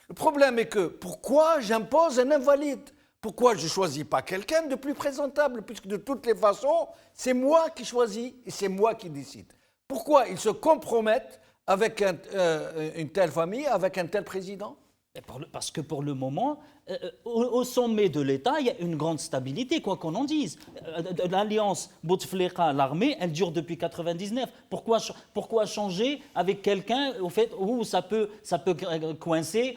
Le problème est que pourquoi j'impose un invalide? Pourquoi je ne choisis pas quelqu'un de plus présentable? Puisque de toutes les façons, c'est moi qui choisis et c'est moi qui décide. Pourquoi ils se compromettent avec une telle famille, avec un tel président? Parce que pour le moment, au sommet de l'État, il y a une grande stabilité, quoi qu'on en dise. L'alliance Bouteflika, l'armée, elle dure depuis 1999. Pourquoi changer avec quelqu'un au fait où ça peut coincer?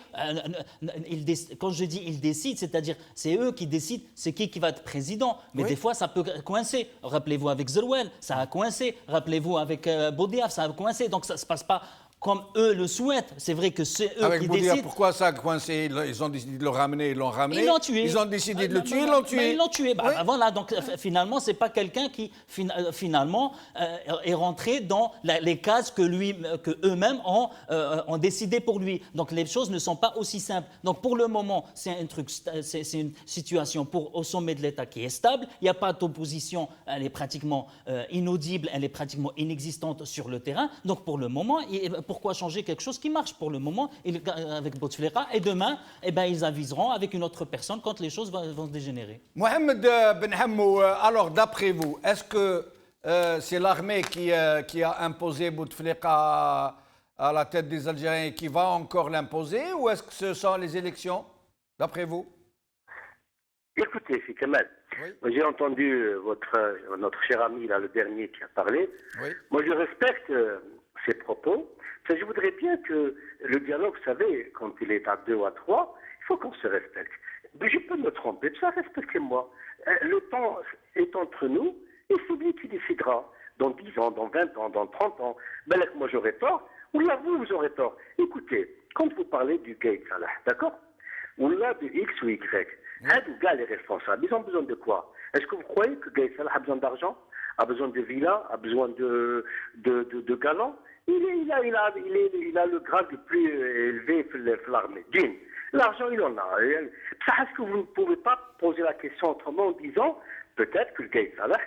Quand je dis ils décident, c'est-à-dire c'est eux qui décident c'est qui va être président. Mais des fois, ça peut coincer. Rappelez-vous avec Zerouel, ça a coincé. Rappelez-vous avec Boudiaf, ça a coincé. Donc ça ne se passe pas comme eux le souhaitent. C'est vrai que c'est eux qui décident. Pourquoi ça a coincé? Ils ont décidé de le ramener, ils l'ont ramené. Ils l'ont tué. Ils ont décidé de le tuer, ils l'ont tué. Ils l'ont tué. Oui. Voilà, donc finalement, ce n'est pas quelqu'un qui finalement est rentré dans les cases que eux-mêmes ont décidé pour lui. Donc les choses ne sont pas aussi simples. Donc pour le moment, c'est une situation au sommet de l'État qui est stable. Il n'y a pas d'opposition, elle est pratiquement inaudible, elle est pratiquement inexistante sur le terrain. Donc pour le moment, pourquoi changer quelque chose qui marche pour le moment avec Bouteflika et demain, ils aviseront avec une autre personne quand les choses vont dégénérer. Mohamed Benhamou, alors d'après vous, est-ce que c'est l'armée qui a imposé Bouteflika à la tête des Algériens et qui va encore l'imposer, ou est-ce que ce sont les élections, d'après vous? Écoutez, c'est Kamal. Oui. J'ai entendu notre cher ami, là, le dernier qui a parlé. Oui. Moi, je respecte ses propos. Je voudrais bien que le dialogue, vous savez, quand il est à 2 ou à 3, il faut qu'on se respecte. Mais je peux me tromper, ça, respectez-moi. Le temps est entre nous et c'est lui qui décidera. Dans 10 ans, dans 20 ans, dans 30 ans. Ben là, moi j'aurai tort, ou là vous aurez tort. Écoutez, quand vous parlez du Gaïd Salah, d'accord? Ou là de X ou Y, les gars, les responsables, ils ont besoin de quoi? Est-ce que vous croyez que Gaïd Salah a besoin d'argent? A besoin de villas? A besoin de galants? Il a le grade le plus élevé de l'armée. L'argent, il en a. Est-ce que vous ne pouvez pas poser la question autrement en disant peut-être que le Gaïd Salah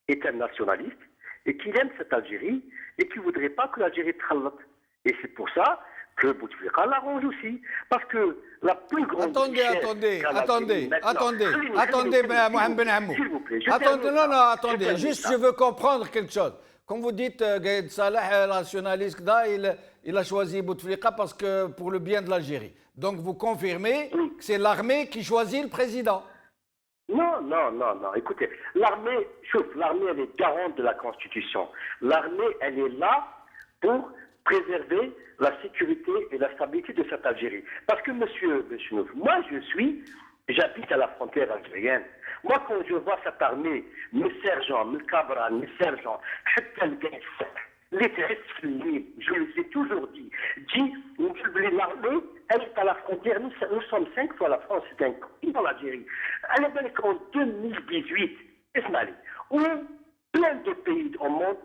est un nationaliste et qu'il aime cette Algérie et qu'il ne voudrait pas que l'Algérie tralote. Et c'est pour ça que Bouteflika l'arrange aussi. Parce que la plus grande... Attendez, Mohamed Benhamou. S'il vous plaît. Attendez. Juste, je veux comprendre quelque chose. Comme vous dites, Gaïd Salah, nationaliste, il a choisi Bouteflika parce que pour le bien de l'Algérie. Donc vous confirmez que c'est l'armée qui choisit le président? Non. Écoutez, l'armée, elle est garante de la Constitution. L'armée, elle est là pour préserver la sécurité et la stabilité de cette Algérie. Parce que, monsieur Nouf, moi, j'habite à la frontière algérienne. Moi, quand je vois cette armée, mes sergents, mes cabrans, mes sergents, les terrestres, je les ai toujours dit, l'armée, elle est à la frontière, nous sommes 5 fois la France, c'est un pays dans l'Algérie. Elle est en 2018, où plein de pays au monde,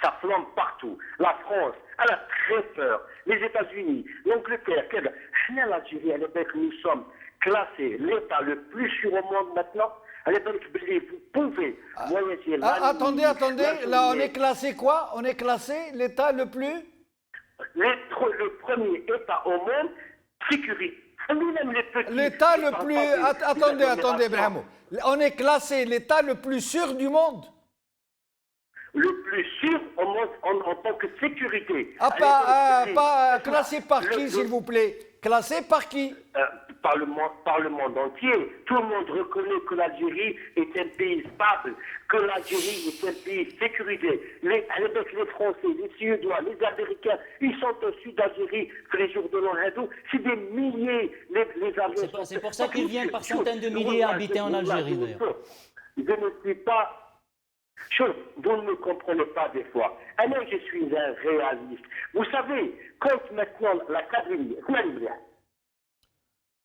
ça flambe partout. La France, elle a très peur. Les États-Unis, l'Angleterre, l'Algérie, nous sommes classés l'État le plus sûr au monde maintenant. Vous pouvez voyager. Attendez, là on est classé quoi? On est classé l'État le plus? Le premier État au monde sécurisé. L'État le plus... Attendez, Brahmo. On est classé l'État le plus sûr du monde? Le plus sûr au monde en tant que sécurité. Pas classé par qui, s'il vous plaît? Classé par qui? Par le monde entier. Tout le monde reconnaît que l'Algérie est un pays stable, que l'Algérie est un pays sécurisé. Les Français, les Suédois, les Américains, ils sont au sud d'Algérie que les jours de l'an hindou. C'est des milliers, les Algériens. C'est pour ça qu'ils viennent par centaines de milliers habiter en Algérie, d'ailleurs. Je ne suis pas... Vous ne me comprenez pas des fois. Moi, je suis un réaliste. Vous savez, quand maintenant la quadrille...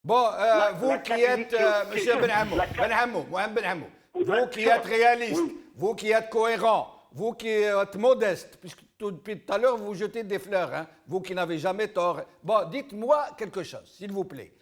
Bon, vous qui êtes, monsieur Mohamed Ben Hamou, vous qui êtes réaliste, vous qui êtes cohérent, vous qui êtes modeste, puisque depuis tout à l'heure vous jetez des fleurs, hein, vous qui n'avez jamais tort. Bon, dites-moi quelque chose, s'il vous plaît.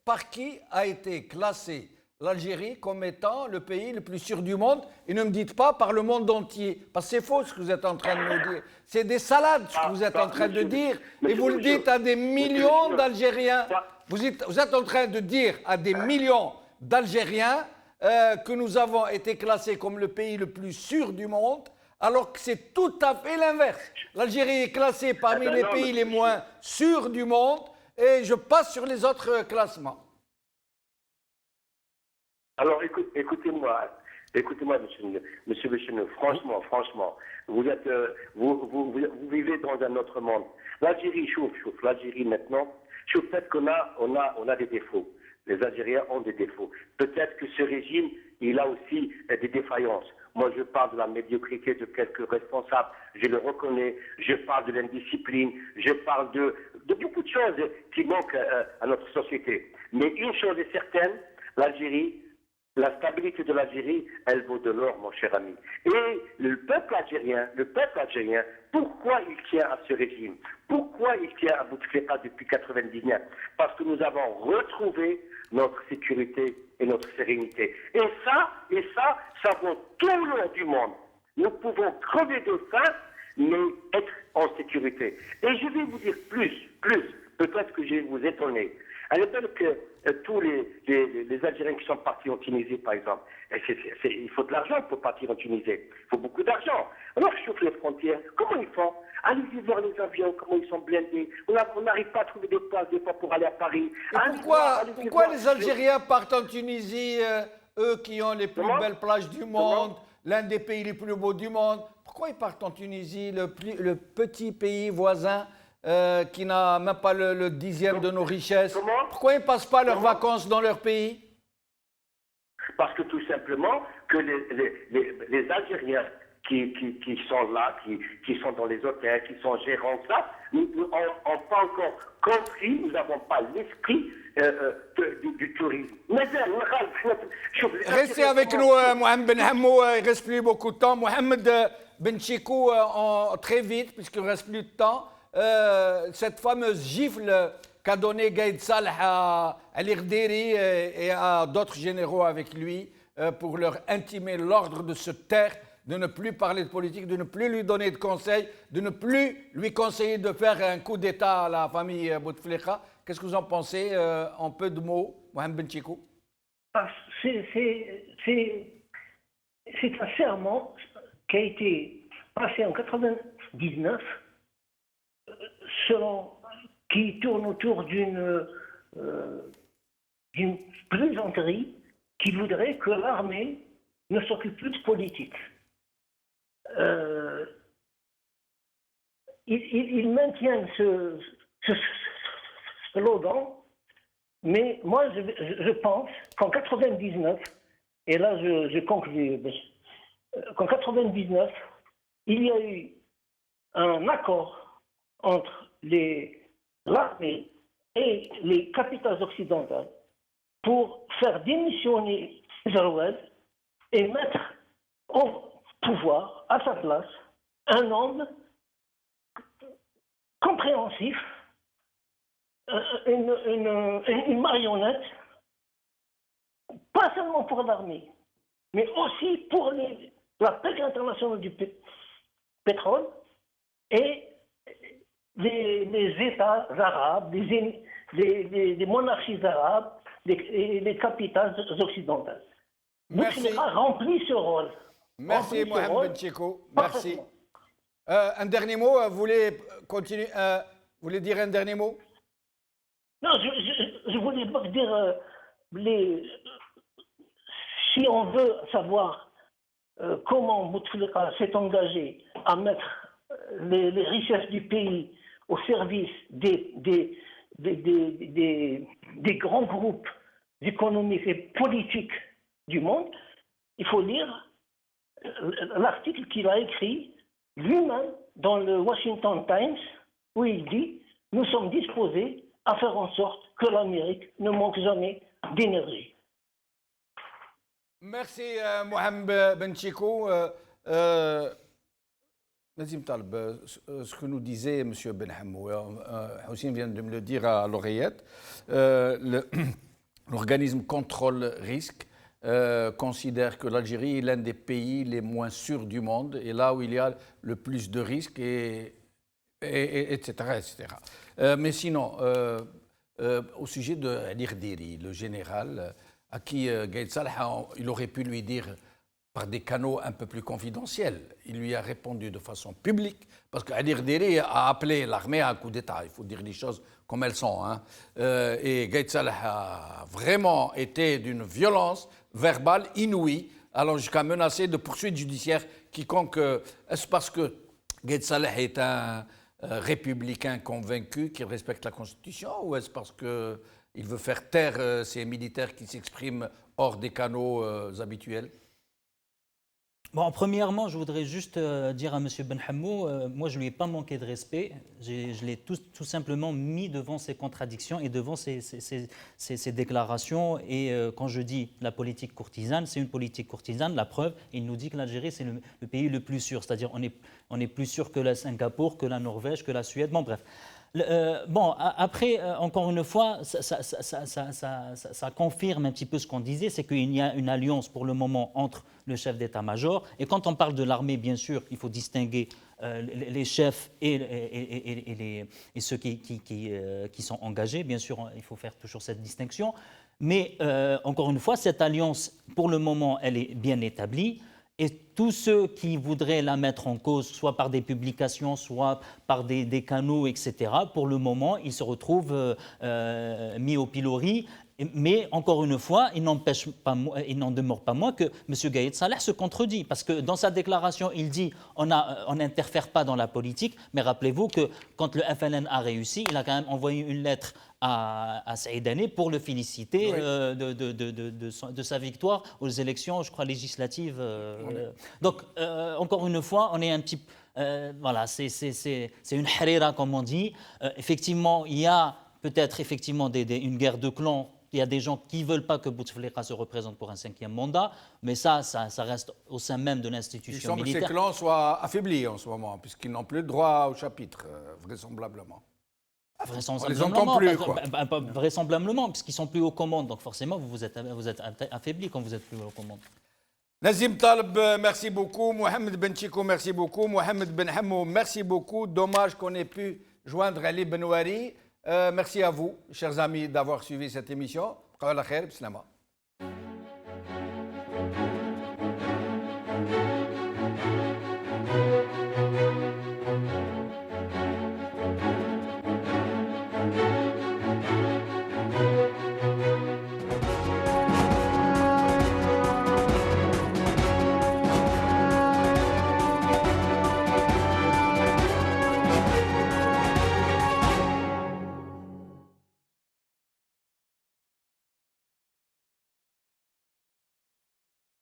Par qui a été classé l'Algérie comme étant le pays le plus sûr du monde, et ne me dites pas par le monde entier, parce que c'est faux ce que vous êtes en train de nous dire. C'est des salades ce que vous êtes en train de dire, et vous le dites à des millions d'Algériens. Vous êtes en train de dire à des millions d'Algériens que nous avons été classés comme le pays le plus sûr du monde, alors que c'est tout à fait l'inverse. L'Algérie est classée parmi les pays les moins sûrs du monde, et je passe sur les autres classements. Alors écoutez-moi, monsieur Bechene, franchement, vous vivez dans un autre monde. L'Algérie, l'Algérie maintenant, peut-être qu'on a des défauts. Les Algériens ont des défauts. Peut-être que ce régime, il a aussi des défaillances. Moi, je parle de la médiocrité de quelques responsables, je le reconnais. Je parle de l'indiscipline, je parle de beaucoup de choses qui manquent à notre société. Mais une chose est certaine, l'Algérie, la stabilité de l'Algérie, elle vaut de l'or, mon cher ami. Et le peuple algérien, pourquoi il tient à ce régime? Pourquoi il tient à Bouteflika depuis 1999? Parce que nous avons retrouvé notre sécurité et notre sérénité. Et ça vaut tout le long du monde. Nous pouvons crever de faim, mais être en sécurité. Et je vais vous dire plus, peut-être que je vais vous étonner. À l'époque que tous les Algériens qui sont partis en Tunisie, par exemple, il faut de l'argent pour partir en Tunisie. Il faut beaucoup d'argent. Alors, sur les frontières, comment ils font? Allez-y voir les avions, comment ils sont blindés. On n'arrive pas à trouver des places, des fois, pour aller à Paris. Pourquoi les Algériens partent en Tunisie, eux qui ont les plus belles plages du monde, l'un des pays les plus beaux du monde? Pourquoi ils partent en Tunisie, le petit pays voisin qui n'a même pas le dixième de nos richesses? Pourquoi ils ne passent pas leurs vacances dans leur pays? Parce que tout simplement, que les Algériens qui sont là, qui sont dans les hôtels, qui sont gérants, ça, nous n'avons pas encore compris, nous n'avons pas l'esprit du tourisme. Restez avec nous, Mohamed Ben Hamou, il ne reste plus beaucoup de temps. Mohamed Ben Chikou, très vite, puisqu'il ne reste plus de temps. Cette fameuse gifle qu'a donnée Gaïd Salah à l'Irderi et à d'autres généraux avec lui pour leur intimer l'ordre de se taire, de ne plus parler de politique, de ne plus lui donner de conseils, de ne plus lui conseiller de faire un coup d'État à la famille Bouteflika. Qu'est-ce que vous en pensez en peu de mots, Mohamed Ben Chikou? C'est un serment qui a été passé en 1999 qui tourne autour d'une plaisanterie qui voudrait que l'armée ne s'occupe plus de politique. ils maintiennent ce slogan, mais moi je pense qu'en 99, et là je conclue, qu'en 99, il y a eu un accord entre l'armée et les capitales occidentales pour faire démissionner Jaoued et mettre au pouvoir, à sa place, un homme compréhensif, une marionnette, pas seulement pour l'armée, mais aussi pour la Banque internationale du pétrole et les États arabes, les monarchies arabes et les capitales occidentales. Bouteflika remplit ce rôle. Merci Mohamed Benchiko, merci. Un dernier mot, vous voulez continuer, vous voulez dire un dernier mot? Non, je voulais dire, si on veut savoir comment Bouteflika s'est engagé à mettre les richesses du pays au service des grands groupes économiques et politiques du monde, il faut lire l'article qu'il a écrit lui-même dans le Washington Times, où il dit « Nous sommes disposés à faire en sorte que l'Amérique ne manque jamais d'énergie ». Merci Mohamed Benchiko. Nazim Taleb, ce que nous disait M. Benhamou, Houssine vient de me le dire à l'oreillette, l'organisme contrôle-risque considère que l'Algérie est l'un des pays les moins sûrs du monde et là où il y a le plus de risques, etc. etc. Mais sinon, au sujet de Ali Rdiri, le général, à qui Gaïd Salah, il aurait pu lui dire par des canaux un peu plus confidentiels. Il lui a répondu de façon publique, parce qu'Ali Rdiri a appelé l'armée à un coup d'État. Il faut dire les choses comme elles sont. Hein. Et Gaïd Salah a vraiment été d'une violence verbale inouïe, allant jusqu'à menacer de poursuites judiciaires quiconque. Est-ce parce que Gaïd Salah est un républicain convaincu qui respecte la Constitution, ou est-ce parce qu'il veut faire taire ces militaires qui s'expriment hors des canaux habituels? Bon, premièrement, je voudrais juste dire à M. Benhamou, moi je ne lui ai pas manqué de respect, je l'ai tout simplement mis devant ses contradictions et devant ses déclarations. Et quand je dis la politique courtisane, c'est une politique courtisane, la preuve, il nous dit que l'Algérie c'est le pays le plus sûr, c'est-à-dire on est plus sûr que la Singapour, que la Norvège, que la Suède, bon bref. Bon, après, encore une fois, ça confirme un petit peu ce qu'on disait, c'est qu'il y a une alliance pour le moment entre le chef d'état-major. Et quand on parle de l'armée, bien sûr, il faut distinguer les chefs et ceux qui sont engagés. Bien sûr, il faut faire toujours cette distinction. Mais encore une fois, cette alliance, pour le moment, elle est bien établie. Et tous ceux qui voudraient la mettre en cause, soit par des publications, soit par des canaux, etc., pour le moment, ils se retrouvent mis au pilori. Mais encore une fois, il n'en demeure pas moins que M. Gaïd Salah se contredit. Parce que dans sa déclaration, il dit on n'interfère pas dans la politique. Mais rappelez-vous que quand le FLN a réussi, il a quand même envoyé une lettre à Saïdani pour le féliciter de sa victoire aux élections, je crois, législatives. Donc, encore une fois, on est un petit... voilà, c'est une harira, comme on dit. Effectivement, il y a peut-être effectivement une guerre de clans. Il y a des gens qui ne veulent pas que Bouteflika se représente pour un 5e mandat, mais ça reste au sein même de l'institution militaire. Il semble que ces clans soient affaiblis en ce moment, puisqu'ils n'ont plus le droit au chapitre, vraisemblablement. Vraisemblablement, on les entend plus, quoi. Vraisemblablement, puisqu'ils sont plus aux commandes. Donc forcément, vous êtes affaibli quand vous êtes plus aux commandes. Nazim Taleb, merci beaucoup. Mohamed Benchiko, merci beaucoup. Mohamed Benhamou, merci beaucoup. Dommage qu'on ait pu joindre Ali Benouari. Merci à vous, chers amis, d'avoir suivi cette émission.